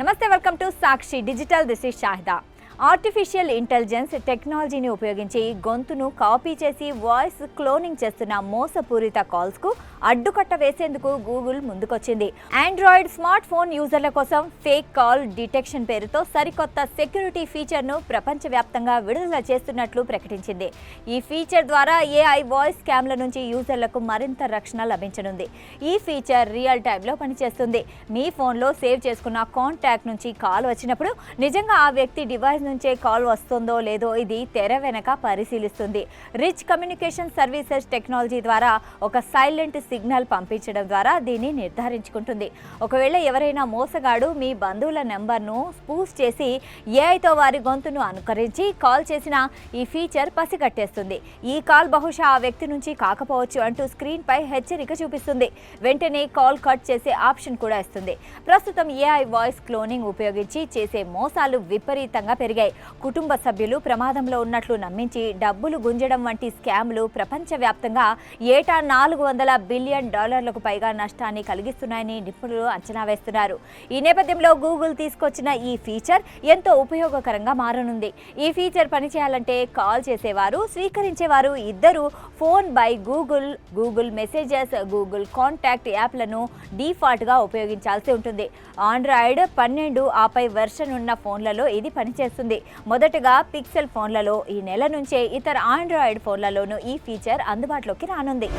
నమస్తే, welcome to Sakshi digital. This is Shahida. Artificial intelligence టెక్నాలజీని ఉపయోగించి గొంతును కాపీ చేసి వాయిస్ క్లోనింగ్ చేస్తున్న మోసపూరిత కాల్స్కు అడ్డుకట్ట వేసేందుకు గూగుల్ ముందుకొచ్చింది. ఆండ్రాయిడ్ స్మార్ట్ ఫోన్ యూజర్ల కోసం ఫేక్ కాల్ డిటెక్షన్ పేరుతో సరికొత్త సెక్యూరిటీ ఫీచర్ను ప్రపంచవ్యాప్తంగా విడుదల చేస్తున్నట్లు ప్రకటించింది. ఈ ఫీచర్ ద్వారా ఏఐ వాయిస్ స్కామ్ల నుంచి యూజర్లకు మరింత రక్షణ లభించనుంది. ఈ ఫీచర్ రియల్ టైంలో పనిచేస్తుంది. మీ ఫోన్లో సేవ్ చేసుకున్న కాంటాక్ట్ నుంచి కాల్ వచ్చినప్పుడు నిజంగా ఆ వ్యక్తి డివైస్ నుంచే కాల్ వస్తుందో లేదో ఇది తెర వెనక పరిశీలిస్తుంది. రిచ్ కమ్యూనికేషన్ సర్వీసెస్ టెక్నాలజీ ద్వారా ఒక సైలెంట్ సిగ్నల్ పంపించడం ద్వారా దీన్ని నిర్ధారించుకుంటుంది. ఒకవేళ ఎవరైనా మోసగాడు మీ బంధువుల నెంబర్ను స్పూఫ్ చేసి ఏఐతో వారి గొంతును అనుకరించి కాల్ చేసినా ఈ ఫీచర్ పసిగట్టేస్తుంది. ఈ కాల్ బహుశా ఆ వ్యక్తి నుంచి కాకపోవచ్చు అంటూ స్క్రీన్ పై హెచ్చరిక చూపిస్తుంది. వెంటనే కాల్ కట్ చేసే ఆప్షన్ కూడా ఇస్తుంది. ప్రస్తుతం ఏఐ వాయిస్ క్లోనింగ్ ఉపయోగించి చేసే మోసాలు విపరీతంగా పెరిగాయి. కుటుంబ సభ్యులు ప్రమాదంలో ఉన్నట్లు నమ్మించి డబ్బులు గుంజడం వంటి స్కామ్లు ప్రపంచవ్యాప్తంగా ఏటా $400 బిలియన్ పైగా నష్టాన్ని కలిగిస్తున్నాయని నిపుణులు అంచనా వేస్తున్నారు. ఈ నేపథ్యంలో గూగుల్ తీసుకొచ్చిన ఈ ఫీచర్ ఎంతో ఉపయోగకరంగా మారనుంది. ఈ ఫీచర్ పనిచేయాలంటే కాల్ చేసేవారు, స్వీకరించేవారు ఇద్దరు phone by Google messages, Google contact యాప్లను డిఫాల్ట్గా ఉపయోగించాల్సి ఉంటుంది. ఆండ్రాయిడ్ 12 ఆపై వెర్షన్ ఉన్న ఫోన్లలో ఇది పనిచేస్తుంది. మొదటగా పిక్సెల్ ఫోన్లలో, ఈ నెల నుంచే ఇతర ఆండ్రాయిడ్ ఫోన్లలోనూ ఈ ఫీచర్ అందుబాటులోకి రానుంది.